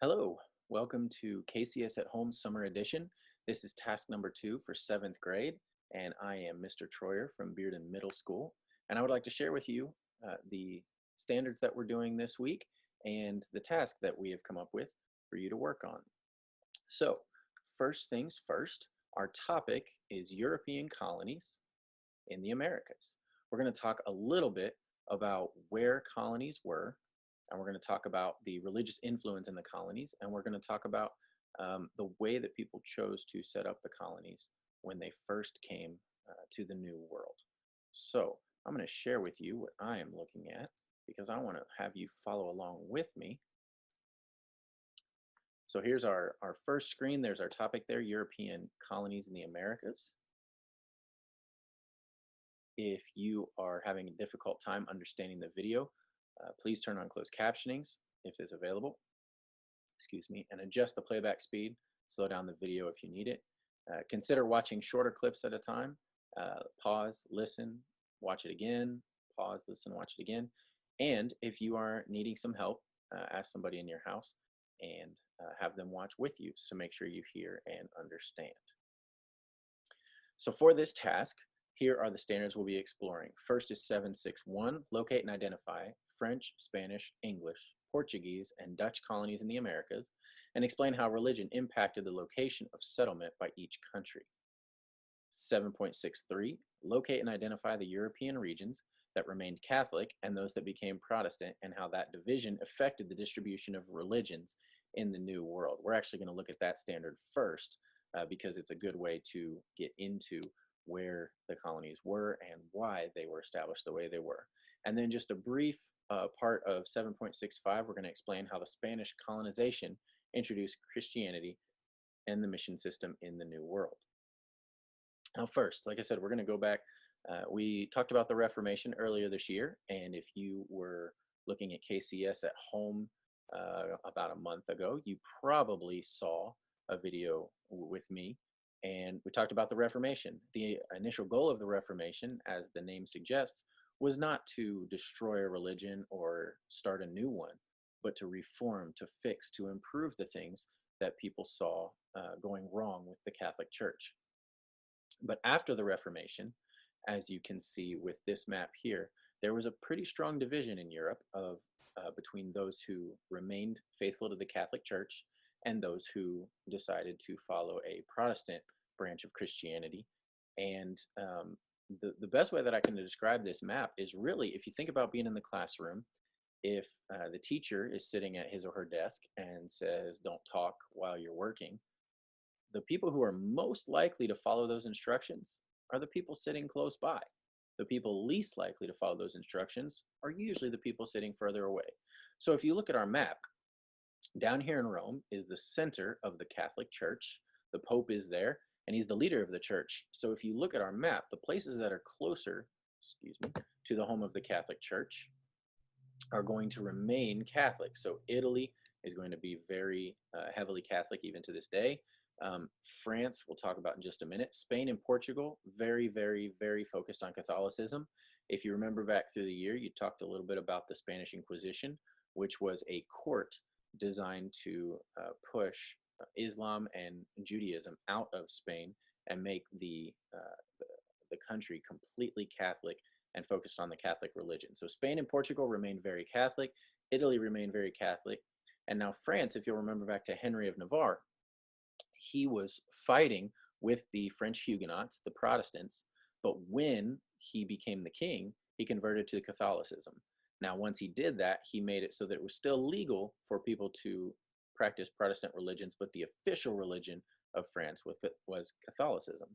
Hello, welcome to KCS at Home Summer Edition. This is task number 2 for 7th grade, and I am Mr. Troyer from Bearden Middle School. And I would like to share with you the standards that we're doing this week and the task that we have come up with for you to work on. So, first things first, our topic is European colonies in the Americas. We're going to talk a little bit about where colonies were, and we're going to talk about the religious influence in the colonies, and we're going to talk about the way that people chose to set up the colonies when they first came to the New World. So I'm going to share with you what I am looking at because I want to have you follow along with me. So here's our first screen. There's our topic there, European colonies in the Americas. If you are having a difficult time understanding the video, please turn on closed captionings if it's available, and adjust the playback speed. Slow down the video if you need it. Consider watching shorter clips at a time. Pause, listen, watch it again, pause, listen, watch it again. And if you are needing some help, ask somebody in your house and have them watch with you, so make sure you hear and understand. So for this task, here are the standards we'll be exploring. First is 761, locate and identify French, Spanish, English, Portuguese, and Dutch colonies in the Americas, and explain how religion impacted the location of settlement by each country. 7.63, locate and identify the European regions that remained Catholic and those that became Protestant, and how that division affected the distribution of religions in the New World. We're actually going to look at that standard first because it's a good way to get into where the colonies were and why they were established the way they were. And then just a brief part of 7.65, we're going to explain how the Spanish colonization introduced Christianity and the mission system in the New World. Now first, like I said, we're going to go back. We talked about the Reformation earlier this year, and if you were looking at KCS at home about a month ago, you probably saw a video with me, and we talked about the Reformation. The initial goal of the Reformation, as the name suggests, was not to destroy a religion or start a new one, but to reform, to fix, to improve the things that people saw going wrong with the Catholic Church. But after the Reformation, as you can see with this map here, there was a pretty strong division in Europe between those who remained faithful to the Catholic Church and those who decided to follow a Protestant branch of Christianity. And the best way that I can describe this map is really, if you think about being in the classroom, if the teacher is sitting at his or her desk and says, "Don't talk while you're working," the people who are most likely to follow those instructions are the people sitting close by. The people least likely to follow those instructions are usually the people sitting further away. So if you look at our map, down here in Rome is the center of the Catholic Church. The Pope is there, and he's the leader of the church. So if you look at our map, the places that are closer, to the home of the Catholic Church are going to remain Catholic. So Italy is going to be very heavily Catholic even to this day. France, we'll talk about in just a minute. Spain and Portugal, very, very, very focused on Catholicism. If you remember back through the year, you talked a little bit about the Spanish Inquisition, which was a court designed to push Islam and Judaism out of Spain and make the country completely Catholic and focused on the Catholic religion. So Spain and Portugal remained very Catholic. Italy remained very Catholic. And now France, if you'll remember back to Henry of Navarre, he was fighting with the French Huguenots, the Protestants, but when he became the king, he converted to Catholicism. Now, once he did that, he made it so that it was still legal for people to practice Protestant religions, but the official religion of France was Catholicism.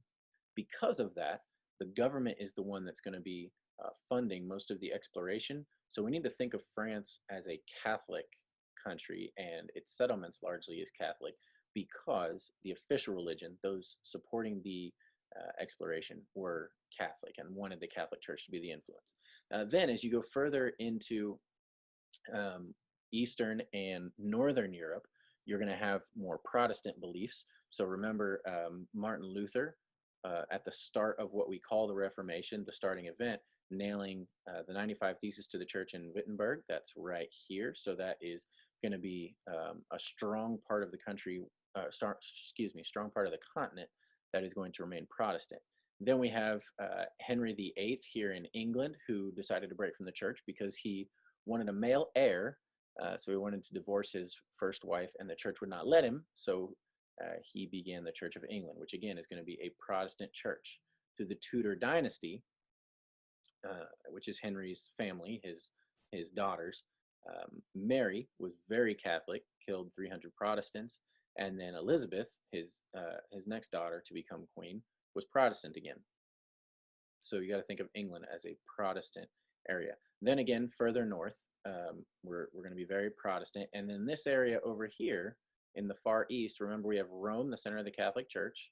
Because of that, the government is the one that's going to be funding most of the exploration. So we need to think of France as a Catholic country, and its settlements largely is Catholic, because the official religion, those supporting the exploration, were Catholic and wanted the Catholic Church to be the influence. Then as you go further into Eastern and Northern Europe, you're going to have more Protestant beliefs. So remember Martin Luther, at the start of what we call the Reformation, the starting event, nailing the 95 Thesis to the church in Wittenberg. That's right here. So that is going to be a strong part of the country, strong part of the continent that is going to remain Protestant. Then we have Henry VIII here in England, who decided to break from the church because he wanted a male heir. So he wanted to divorce his first wife, and the church would not let him. So he began the Church of England, which again is going to be a Protestant church. Through the Tudor dynasty, which is Henry's family, his daughters, Mary was very Catholic, killed 300 Protestants, and then Elizabeth, his next daughter to become queen, was Protestant again. So you got to think of England as a Protestant area. Then again, further north, we're going to be very Protestant. And then this area over here in the far east, remember we have Rome, the center of the Catholic Church.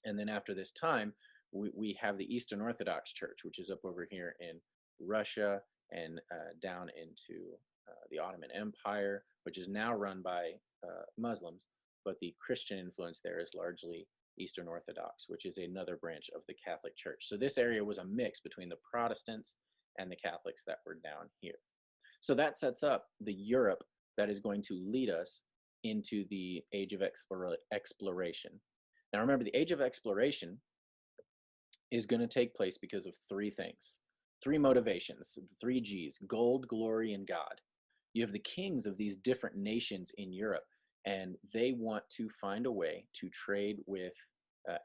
And then after this time, we have the Eastern Orthodox Church, which is up over here in Russia and down into the Ottoman Empire, which is now run by Muslims. But the Christian influence there is largely Eastern Orthodox, which is another branch of the Catholic Church. So this area was a mix between the Protestants and the Catholics that were down here. So that sets up the Europe that is going to lead us into the Age of Exploration. Now remember, the Age of Exploration is going to take place because of three things, three motivations, the three G's: gold, glory, and God. You have the kings of these different nations in Europe, and they want to find a way to trade with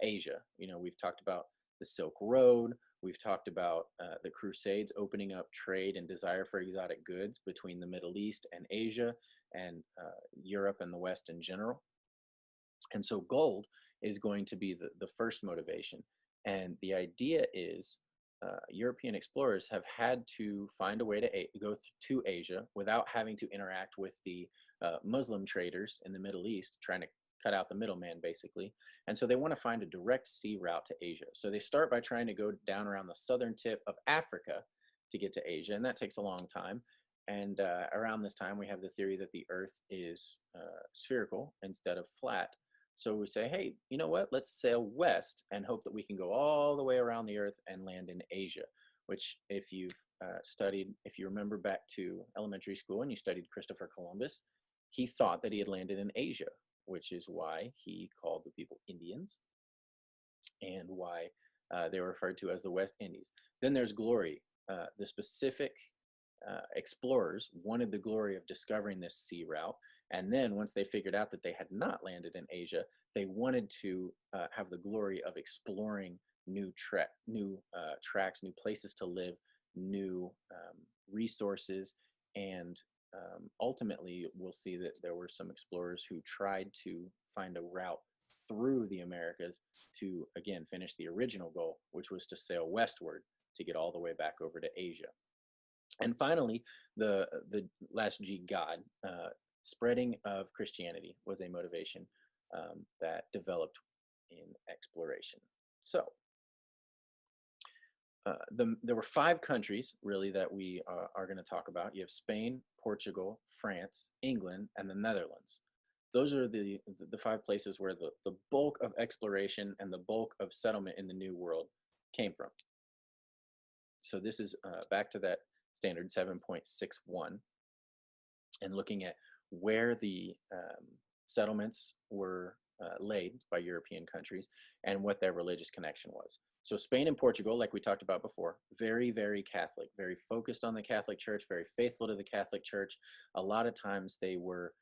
Asia. You know, we've talked about the Silk Road. We've talked about the Crusades opening up trade and desire for exotic goods between the Middle East and Asia and Europe and the West in general. And so gold is going to be the first motivation. And the idea is European explorers have had to find a way to go to Asia without having to interact with the Muslim traders in the Middle East, trying to cut out the middleman, basically. And so they want to find a direct sea route to Asia. So they start by trying to go down around the southern tip of Africa to get to Asia, and that takes a long time. And around this time, we have the theory that the Earth is spherical instead of flat. So we say, hey, you know what? Let's sail west and hope that we can go all the way around the Earth and land in Asia, which if you've studied, if you remember back to elementary school and you studied Christopher Columbus, he thought that he had landed in Asia, which is why he called the people Indians and why they were referred to as the West Indies. Then there's glory. The specific explorers wanted the glory of discovering this sea route. And then once they figured out that they had not landed in Asia, they wanted to have the glory of exploring new tracks, new places to live, new resources. And ultimately, we'll see that there were some explorers who tried to find a route through the Americas to, again, finish the original goal, which was to sail westward to get all the way back over to Asia. And finally, the last G, God. Spreading of Christianity was a motivation that developed in exploration. So there were 5 countries really that we are going to talk about. You have Spain, Portugal, France, England, and the Netherlands. Those are the 5 places where the bulk of exploration and the bulk of settlement in the New World came from. So this is back to that standard 7.61 and looking at where the settlements were laid by European countries and what their religious connection was. So Spain and Portugal, like we talked about before, very, very Catholic, very focused on the Catholic Church, very faithful to the Catholic Church. A lot of times they were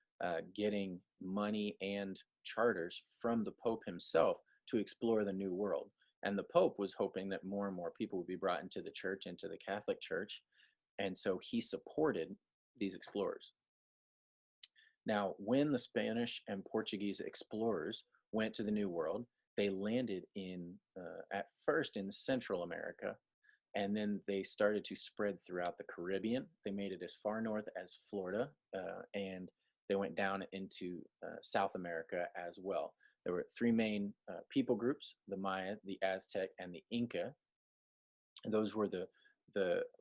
getting money and charters from the Pope himself to explore the New World. And the Pope was hoping that more and more people would be brought into the church, into the Catholic Church. And so he supported these explorers. Now, when the Spanish and Portuguese explorers went to the New World, they landed at first in Central America, and then they started to spread throughout the Caribbean. They made it as far north as Florida, and they went down into South America as well. There were 3 main people groups: the Maya, the Aztec, and the Inca. And those were the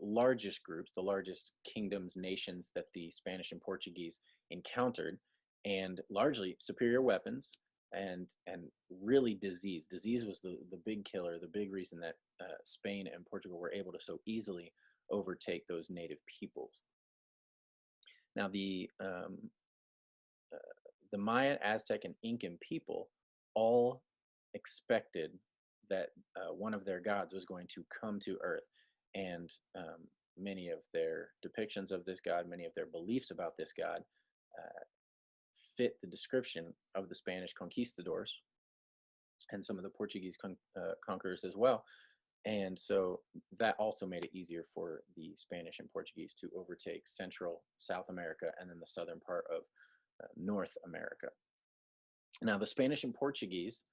largest groups, the largest kingdoms, nations that the Spanish and Portuguese encountered, and largely superior weapons and really disease. Disease was the big killer, the big reason that Spain and Portugal were able to so easily overtake those native peoples. Now, uh, the Mayan, Aztec, and Incan people all expected that one of their gods was going to come to Earth, and many of their depictions of this god, many of their beliefs about this god, uh, fit the description of the Spanish conquistadors and some of the Portuguese conquerors as well. And so that also made it easier for the Spanish and Portuguese to overtake Central, South America, and then the southern part of North America. Now, the Spanish and Portuguese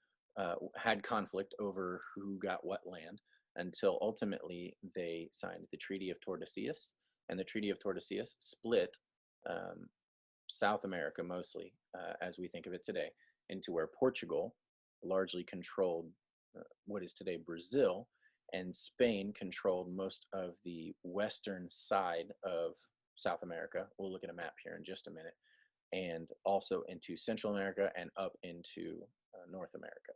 had conflict over who got what land until ultimately they signed the Treaty of Tordesillas. And the Treaty of Tordesillas split um, South America, mostly as we think of it today, into where Portugal largely controlled what is today Brazil, and Spain controlled most of the western side of South America. We'll look at a map here in just a minute, and also into Central America and up into North America.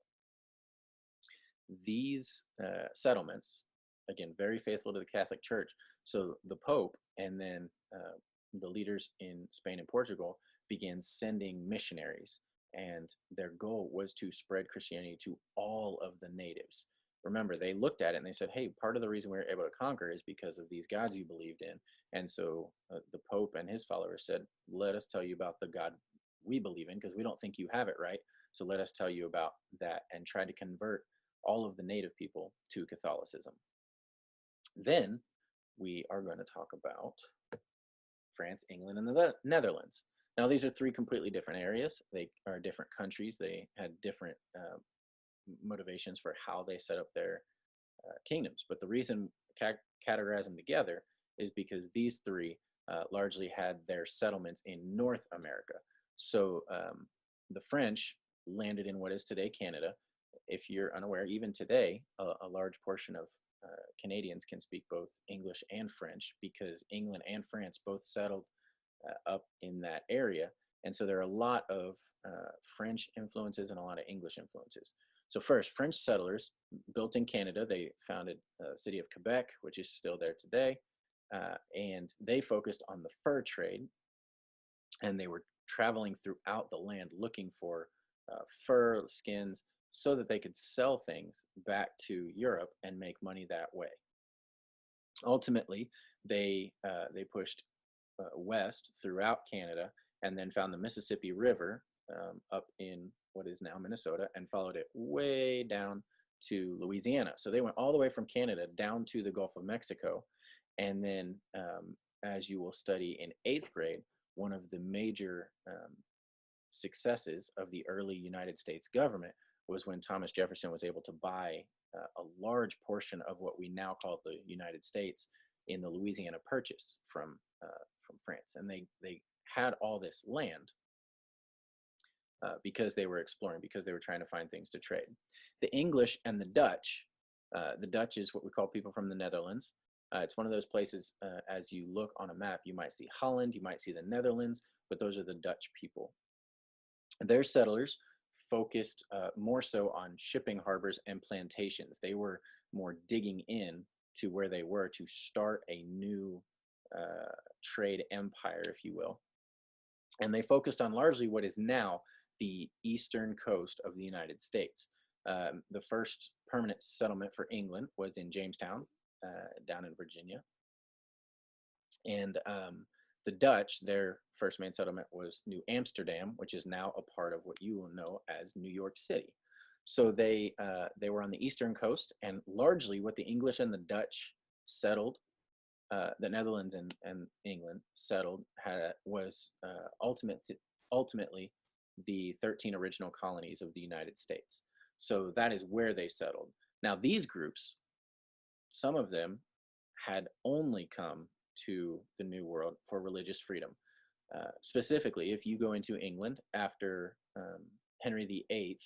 These settlements, again, very faithful to the Catholic Church. So the Pope and then the leaders in Spain and Portugal began sending missionaries, and their goal was to spread Christianity to all of the natives. Remember, they looked at it and they said, hey, part of the reason we were able to conquer is because of these gods you believed in. And so the Pope and his followers said, let us tell you about the God we believe in, because we don't think you have it right. So let us tell you about that, and try to convert all of the native people to Catholicism. Then we are going to talk about France, England, and the Netherlands. Now, these are three completely different areas. They are different countries. They had different motivations for how they set up their kingdoms. But the reason categorize them together is because these three largely had their settlements in North America. So the French landed in what is today Canada. If you're unaware, even today, a large portion of Canadians can speak both English and French, because England and France both settled up in that area. And so there are a lot of French influences and a lot of English influences. So first, French settlers built in Canada. They founded the city of Quebec, which is still there today. And they focused on the fur trade. And they were traveling throughout the land looking for fur, skins, so that they could sell things back to Europe and make money that way. Ultimately, they pushed west throughout Canada, and then found the Mississippi River up in what is now Minnesota, and followed it way down to Louisiana. So they went all the way from Canada down to the Gulf of Mexico. And then, as you will study in 8th grade, one of the major successes of the early United States government was when Thomas Jefferson was able to buy a large portion of what we now call the United States in the Louisiana Purchase from France. And they had all this land because they were exploring, because they were trying to find things to trade. The English and the Dutch is what we call people from the Netherlands. It's one of those places, as you look on a map, you might see Holland, you might see the Netherlands, but those are the Dutch people. Their settlers focused more so on shipping harbors and plantations. They were more digging in to where they were to start a new trade empire, if you will. And they focused on largely what is now the eastern coast of the United States. The first permanent settlement for England was in Jamestown, down in Virginia. And the Dutch, their first main settlement was New Amsterdam, which is now a part of what you will know as New York City. So they were on the eastern coast, and largely what the English and the Dutch settled, the Netherlands and England settled, was ultimately the 13 original colonies of the United States. So that is where they settled. Now, these groups, some of them had only come to the New World for religious freedom. Specifically, if you go into England after Henry VIII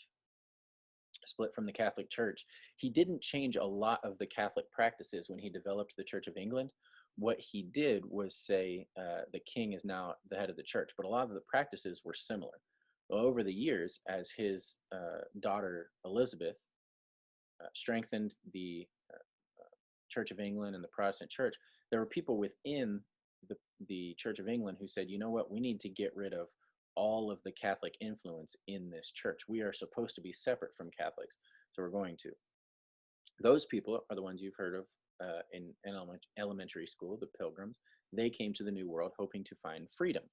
split from the Catholic Church, he didn't change a lot of the Catholic practices when he developed the Church of England. What he did was say the king is now the head of the church, but a lot of the practices were similar. Well, over the years, as his daughter Elizabeth strengthened the Church of England and the Protestant church, there were people within the Church of England who said, you know what, we need to get rid of all of the Catholic influence in this church. We are supposed to be separate from Catholics. So we're going to. Those people are the ones you've heard of in elementary school, the Pilgrims. They came to the New World hoping to find freedom,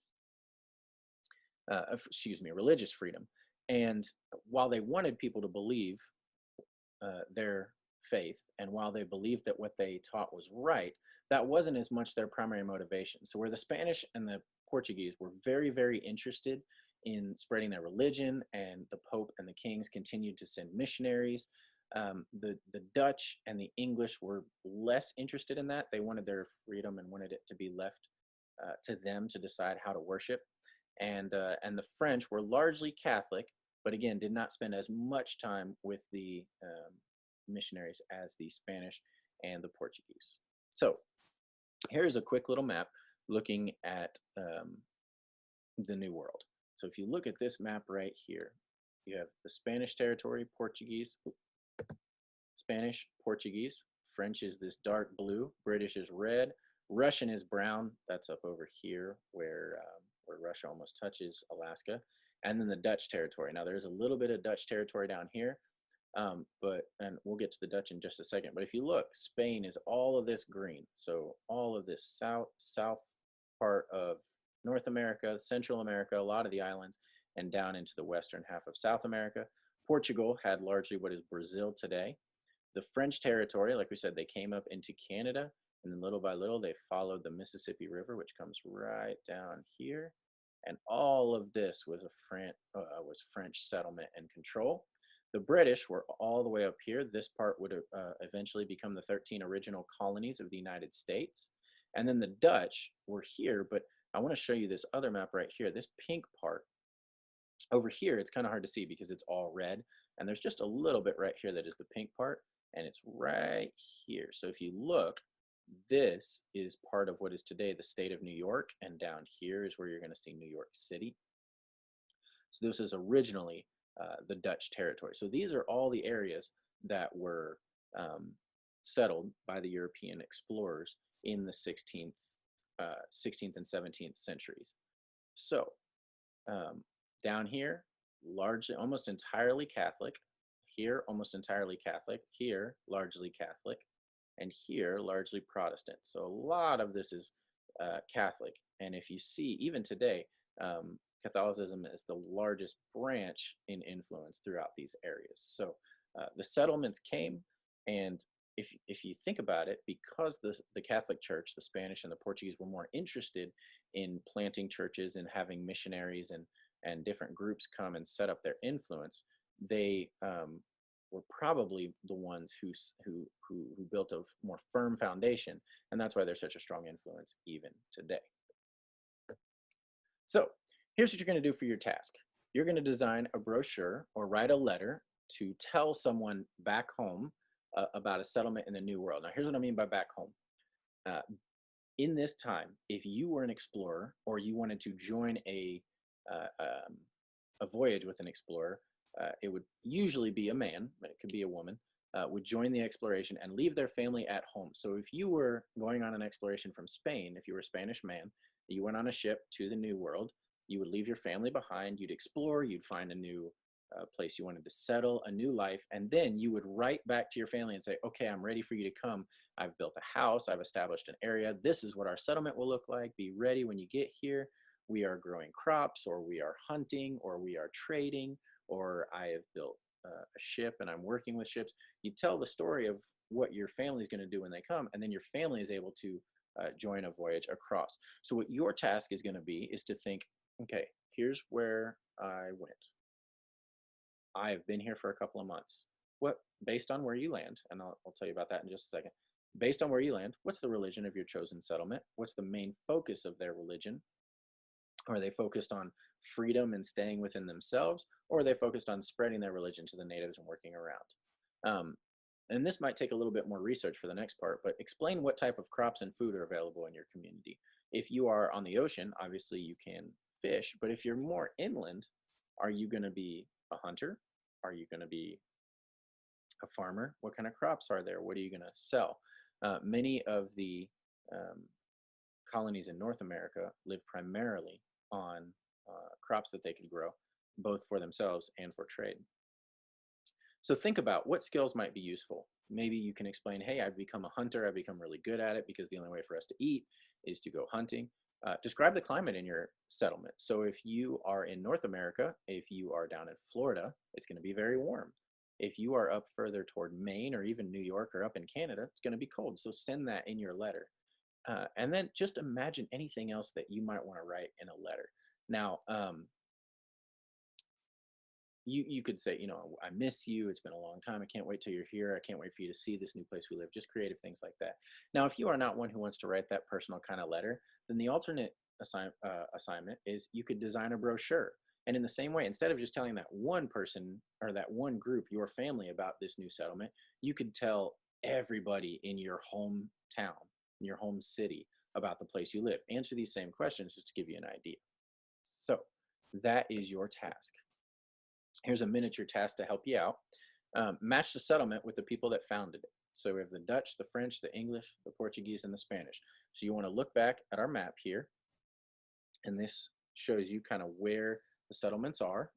religious freedom. And while they wanted people to believe their faith, and while they believed that what they taught was right, that wasn't as much their primary motivation. So where the Spanish and the Portuguese were very, very interested in spreading their religion, and the Pope and the kings continued to send missionaries, the Dutch and the English were less interested in that. They wanted their freedom and wanted it to be left to them to decide how to worship. And the French were largely Catholic, but again, did not spend as much time with the missionaries as the Spanish and the Portuguese. So here's a quick little map looking at the New World. So if you look at this map right here, you have the Spanish territory, Spanish, Portuguese, French is this dark blue, British is red, Russian is brown. That's up over here where Russia almost touches Alaska, and then the Dutch territory. Now there's a little bit of Dutch territory down here, and we'll get to the Dutch in just a second. But if you look, Spain is all of this green. So all of this south part of North America, Central America, a lot of the islands, and down into the western half of South America. Portugal had largely what is Brazil today. The French territory, like we said, they came up into Canada, and then little by little they followed the Mississippi River, which comes right down here. And all of this was French settlement and control. The British were all the way up here. This part would eventually become the 13 original colonies of the United States. And then the Dutch were here, but I want to show you this other map right here. This pink part over here, it's kind of hard to see because it's all red. And there's just a little bit right here that is the pink part, and it's right here. So if you look, this is part of what is today the state of New York, and down here is where you're going to see New York City. So this is originally the Dutch territory. So these are all the areas that were settled by the European explorers in the 16th and 17th centuries. So down here, largely, almost entirely Catholic. Here, almost entirely Catholic. Here, largely Catholic. And here, largely Protestant. So a lot of this is Catholic. And if you see, even today, Catholicism is the largest branch in influence throughout these areas. So the settlements came, and if you think about it, because the Catholic Church, the Spanish and the Portuguese, were more interested in planting churches and having missionaries and different groups come and set up their influence, they were probably the ones who built a more firm foundation, and that's why they're such a strong influence even today. So here's what you're going to do for your task. You're going to design a brochure or write a letter to tell someone back home about a settlement in the New World. Now here's what I mean by back home. In this time, if you were an explorer or you wanted to join a voyage with an explorer, it would usually be a man, but it could be a woman, would join the exploration and leave their family at home. So if you were going on an exploration from Spain, if you were a Spanish man, you went on a ship to the New World, you would leave your family behind, you'd explore, you'd find a new place you wanted to settle, a new life, and then you would write back to your family and say, okay, I'm ready for you to come. I've built a house, I've established an area, this is what our settlement will look like, be ready when you get here. We are growing crops, or we are hunting, or we are trading, or I have built a ship and I'm working with ships. You tell the story of what your family is going to do when they come, and then your family is able to join a voyage across. So what your task is going to be is to think, okay, here's where I went. I have been here for a couple of months. What, based on where you land, and I'll tell you about that in just a second. Based on where you land, what's the religion of your chosen settlement? What's the main focus of their religion? Are they focused on freedom and staying within themselves, or are they focused on spreading their religion to the natives and working around? And this might take a little bit more research for the next part, but explain what type of crops and food are available in your community. If you are on the ocean, obviously you can fish, but if you're more inland, are you going to be a hunter? Are you going to be a farmer? What kind of crops are there? What are you going to sell? Many of the um, colonies in North America live primarily on crops that they could grow, both for themselves and for trade. So think about what skills might be useful. Maybe you can explain, hey, I've become a hunter. I've become really good at it because the only way for us to eat is to go hunting. Describe the climate in your settlement. So if you are in North America, if you are down in Florida, it's going to be very warm. If you are up further toward Maine or even New York or up in Canada, it's going to be cold. So send that in your letter. And then just imagine anything else that you might want to write in a letter. Now, you could say, I miss you. It's been a long time. I can't wait till you're here. I can't wait for you to see this new place we live. Just creative things like that. Now, if you are not one who wants to write that personal kind of letter, then the alternate assignment is you could design a brochure. And in the same way, instead of just telling that one person or that one group, your family, about this new settlement, you could tell everybody in your hometown, in your home city, about the place you live. Answer these same questions just to give you an idea. So that is your task. Here's a miniature task to help you out. Match the settlement with the people that founded it. So we have the Dutch, the French, the English, the Portuguese, and the Spanish. So you want to look back at our map here, and this shows you kind of where the settlements are.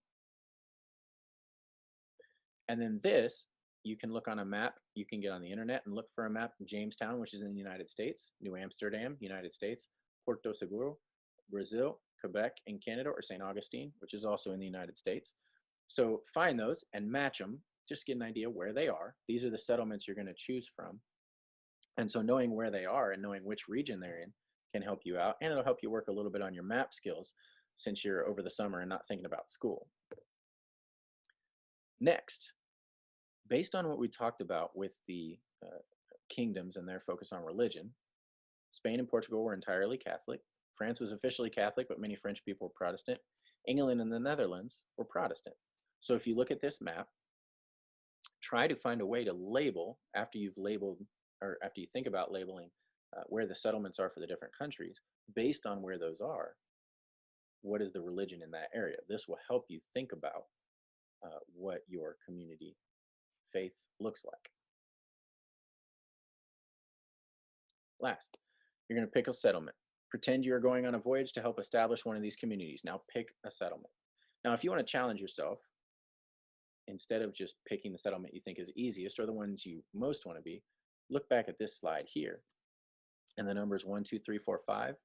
And then this, you can look on a map. You can get on the internet and look for a map. Jamestown, which is in the United States, New Amsterdam, United States, Porto Seguro, Brazil, Quebec in Canada, or St. Augustine, which is also in the United States. So find those and match them, just get an idea where they are. These are the settlements you're going to choose from. And so knowing where they are and knowing which region they're in can help you out. And it'll help you work a little bit on your map skills since you're over the summer and not thinking about school. Next, based on what we talked about with the kingdoms and their focus on religion, Spain and Portugal were entirely Catholic. France was officially Catholic, but many French people were Protestant. England and the Netherlands were Protestant. So if you look at this map, try to find a way to label, after you've labeled, or after you think about labeling where the settlements are for the different countries, based on where those are, what is the religion in that area? This will help you think about what your community faith looks like. Last, you're going to pick a settlement. Pretend you're going on a voyage to help establish one of these communities. Now pick a settlement. Now, if you want to challenge yourself, instead of just picking the settlement you think is easiest or the ones you most want to be, look back at this slide here and the numbers 1, 2, 3, 4, 5.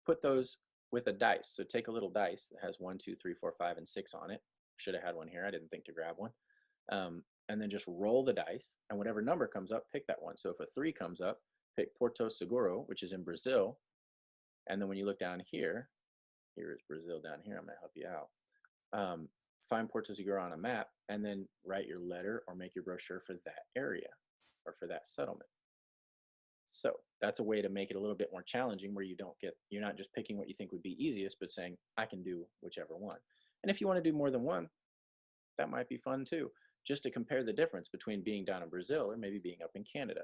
Put those with a dice. So take a little dice that has 1, 2, 3, 4, 5, and 6 on it. Should have had one here. I didn't think to grab one. And then just roll the dice, and whatever number comes up, pick that one. So if a 3 comes up, pick Porto Seguro, which is in Brazil. And then when you look down here, here is Brazil down here. I'm going to help you out. Find Porto Seguro on a map, and then write your letter or make your brochure for that area or for that settlement. So that's a way to make it a little bit more challenging, where you're not just picking what you think would be easiest, but saying, I can do whichever one. And if you want to do more than one, that might be fun too, just to compare the difference between being down in Brazil or maybe being up in Canada.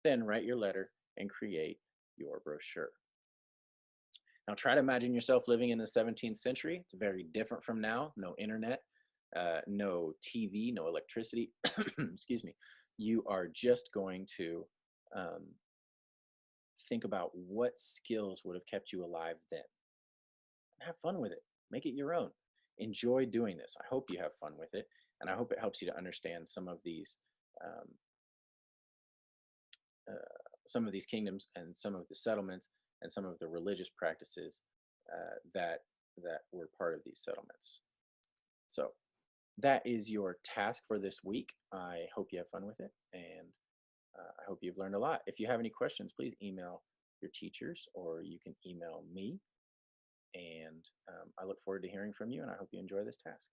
Then write your letter and create your brochure. Now try to imagine yourself living in the 17th century. It's very different from now. No internet, no TV, no electricity. Excuse me. You are just going to think about what skills would have kept you alive then. And have fun with it. Make it your own. Enjoy doing this. I hope you have fun with it, and I hope it helps you to understand some of these kingdoms and some of the settlements and some of the religious practices that were part of these settlements. So that is your task for this week. I hope you have fun with it, and I hope you've learned a lot. If you have any questions, please email your teachers, or you can email me. And I look forward to hearing from you, and I hope you enjoy this task.